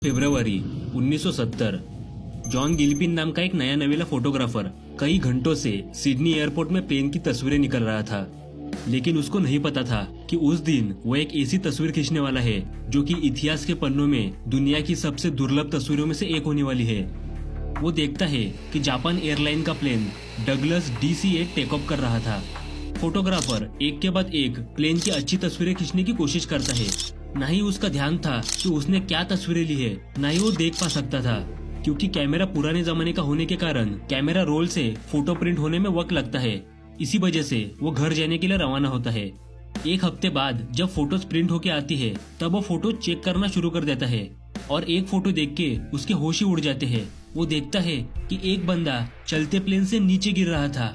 फरवरी 1970 John गिलपिन नाम का एक नया नवेला फोटोग्राफर कई घंटों से सिडनी एयरपोर्ट में प्लेन की तस्वीरें निकल रहा था। लेकिन उसको नहीं पता था कि उस दिन वो एक ऐसी तस्वीर खींचने वाला है जो कि इतिहास के पन्नों में दुनिया की सबसे दुर्लभ तस्वीरों में से एक होने वाली है। वो देखता है कि जापान एयरलाइन का plane Douglas DC-8 take off कर रहा था। फोटोग्राफर एक के बाद एक प्लेन की अच्छी तस्वीरें खींचने की कोशिश करता है। न ही उसका ध्यान था कि उसने क्या तस्वीरें ली है, न ही वो देख पा सकता था, क्योंकि कैमरा पुराने जमाने का होने के कारण कैमरा रोल से फोटो प्रिंट होने में वक्त लगता है। इसी वजह से वो घर जाने के लिए रवाना होता है। एक हफ्ते बाद जब फोटोज प्रिंट होके आती है तब वो फोटो चेक करना शुरू कर देता है और एक फोटो देख के उसके होश ही उड़ जाते हैं। वो देखता है कि एक बंदा चलते प्लेन से नीचे गिर रहा था।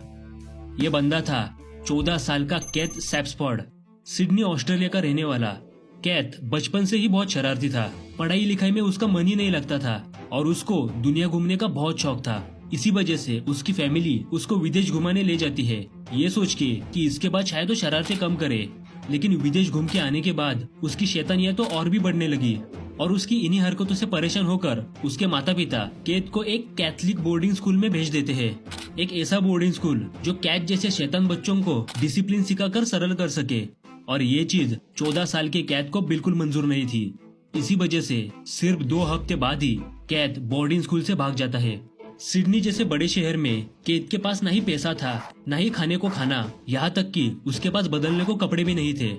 ये बंदा था 14 साल का कैथ सैप्सफोर्ड, सिडनी ऑस्ट्रेलिया का रहने वाला। कैथ बचपन से ही बहुत शरारती था। पढ़ाई लिखाई में उसका मन ही नहीं लगता था और उसको दुनिया घूमने का बहुत शौक था। इसी वजह से उसकी फैमिली उसको विदेश घुमाने ले जाती है, ये सोच के कि इसके बाद शायद वो शरारतें कम करे। लेकिन विदेश घूम के आने के बाद उसकी शैतानियां तो और भी बढ़ने लगी और उसकी इन्हीं हरकतों से परेशान होकर उसके माता पिता कैथ को एक कैथलिक बोर्डिंग स्कूल में भेज देते हैं। एक ऐसा बोर्डिंग स्कूल जो कैथ जैसे शैतान बच्चों को डिसिप्लिन सिखाकर सरल कर सके। और ये चीज 14 साल के कैथ को बिल्कुल मंजूर नहीं थी। इसी वजह से सिर्फ 2 हफ्ते बाद ही कैथ बोर्डिंग स्कूल से भाग जाता है। सिडनी जैसे बड़े शहर में कैथ के पास ना ही पैसा था, ना ही खाने को खाना, यहाँ तक कि उसके पास बदलने को कपड़े भी नहीं थे।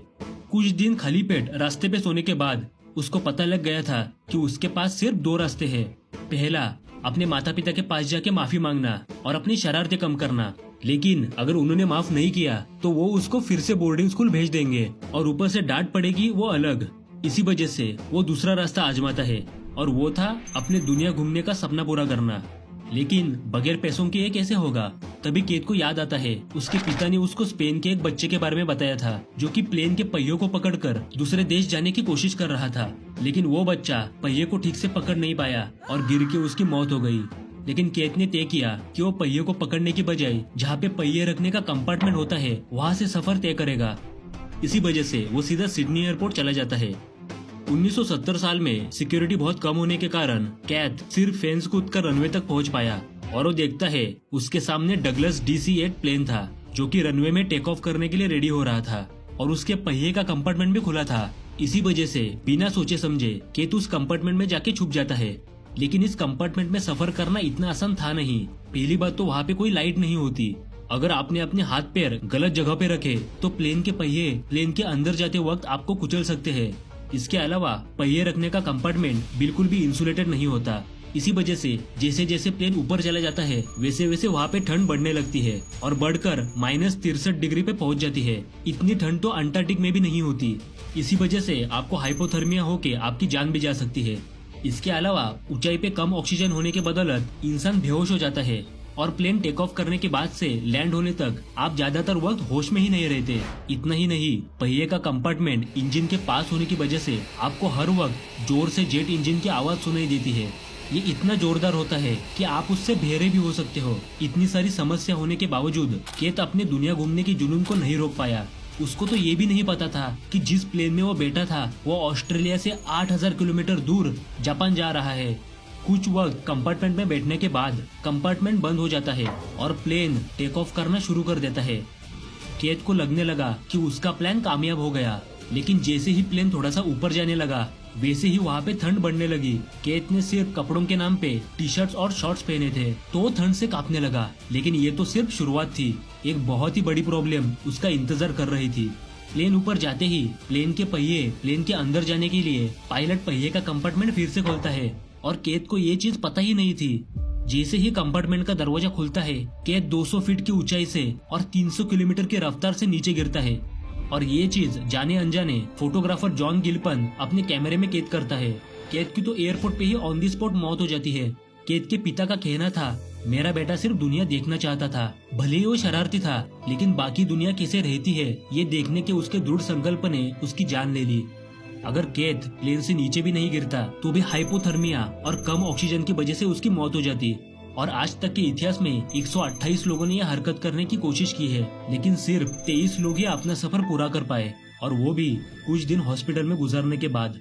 कुछ दिन खाली पेट रास्ते पे सोने के बाद उसको पता लग गया था कि उसके पास सिर्फ 2 रास्ते हैं। पहला, अपने माता पिता के पास जाके माफी मांगना और अपनी शरारतें कम करना। लेकिन अगर उन्होंने माफ नहीं किया तो वो उसको फिर से बोर्डिंग स्कूल भेज देंगे और ऊपर से डांट पड़ेगी वो अलग। इसी वजह से वो दूसरा रास्ता आजमाता है और वो था अपने दुनिया घूमने का सपना पूरा करना। लेकिन बगैर पैसों के ये कैसे होगा? तभी कैथ को याद आता है उसके पिता ने उसको स्पेन के एक बच्चे के बारे में बताया था जो कि प्लेन के पहियों को पकड़कर दूसरे देश जाने की कोशिश कर रहा था। लेकिन वो बच्चा पहिए को ठीक से पकड़ नहीं पाया और गिर के उसकी मौत हो गई। लेकिन कैथ ने तय किया कि वो पहिए को पकड़ने की बजाय जहाँ पे पहिए रखने का कंपार्टमेंट होता है वहाँ से सफर तय करेगा। इसी वजह से वो सीधा सिडनी एयरपोर्ट चला जाता है। 1970 साल में सिक्योरिटी बहुत कम होने के कारण कैथ सिर्फ फेंस कूदकर रनवे तक पहुंच पाया और वो देखता है उसके सामने डगलस DC-8 प्लेन था जो कि रनवे में टेक ऑफ करने के लिए रेडी हो रहा था और उसके पहिए का कंपार्टमेंट भी खुला था। इसी वजह से बिना सोचे समझे कैथ उस कंपार्टमेंट में जाके छुप जाता है। लेकिन इस कंपार्टमेंट में सफर करना इतना आसान था नहीं। पहली बात तो वहाँ पे कोई लाइट नहीं होती। अगर आपने अपने हाथ पैर गलत जगह पे रखे तो प्लेन के पहिए प्लेन के अंदर जाते वक्त आपको कुचल सकते हैं। इसके अलावा पहिए रखने का कंपार्टमेंट बिल्कुल भी इंसुलेटेड नहीं होता। इसी वजह से जैसे जैसे प्लेन ऊपर चला जाता है वैसे वैसे वहाँ पे ठंड बढ़ने लगती है और बढ़कर -63 डिग्री पे पहुंच जाती है। इतनी ठंड तो अंटार्कटिक में भी नहीं होती। इसी वजह से आपको हाइपोथर्मिया होके आपकी जान भी जा सकती है। इसके अलावा ऊंचाई पे कम ऑक्सीजन होने के बदौलत इंसान बेहोश हो जाता है और प्लेन टेक ऑफ करने के बाद से लैंड होने तक आप ज्यादातर वक्त होश में ही नहीं रहते। इतना ही नहीं, पहिए का कंपार्टमेंट इंजन के पास होने की वजह से आपको हर वक्त जोर से जेट इंजन की आवाज सुनाई देती है। ये इतना जोरदार होता है कि आप उससे बहरे भी हो सकते हो। इतनी सारी समस्या होने के बावजूद कैथ अपने दुनिया घूमने की जुनून को नहीं रोक पाया। उसको तो ये भी नहीं पता था कि जिस प्लेन में वो बैठा था वो ऑस्ट्रेलिया से 8000 किलोमीटर दूर जापान जा रहा है। कुछ वक्त कंपार्टमेंट में बैठने के बाद कंपार्टमेंट बंद हो जाता है और प्लेन टेक ऑफ करना शुरू कर देता है। कैथ को लगने लगा कि उसका प्लान कामयाब हो गया। लेकिन जैसे ही प्लेन थोड़ा सा ऊपर जाने लगा वैसे ही वहाँ पे ठंड बढ़ने लगी। कैथ ने सिर्फ कपड़ों के नाम पे टी-शर्ट्स और शॉर्ट्स पहने थे तो वो ठंड से कांपने लगा। लेकिन ये तो सिर्फ शुरुआत थी। एक बहुत ही बड़ी प्रॉब्लम उसका इंतजार कर रही थी। प्लेन ऊपर जाते ही प्लेन के पहिए प्लेन के अंदर जाने के लिए पायलट पहिए का कंपार्टमेंट फिर से खोलता है और कैथ को ये चीज पता ही नहीं थी। जैसे ही कंपार्टमेंट का दरवाजा खुलता है कैथ 200 फीट की ऊंचाई से और 300 किलोमीटर की रफ्तार से नीचे गिरता है और ये चीज जाने अनजाने फोटोग्राफर जॉन गिलपन अपने कैमरे में कैद करता है। कैथ की तो एयरपोर्ट पे ही ऑन दी स्पॉट मौत हो जाती है। कैथ के पिता का कहना था, मेरा बेटा सिर्फ दुनिया देखना चाहता था, भले ही वो शरारती था लेकिन बाकी दुनिया कैसे रहती है ये देखने के उसके दृढ़ संकल्प ने उसकी जान ले ली। अगर कैथ प्लेन से नीचे भी नहीं गिरता तो भी हाइपोथर्मिया और कम ऑक्सीजन की वजह से उसकी मौत हो जाती। और आज तक के इतिहास में 128 लोगों ने यह हरकत करने की कोशिश की है लेकिन सिर्फ 23 लोग ही अपना सफर पूरा कर पाए और वो भी कुछ दिन हॉस्पिटल में गुजारने के बाद।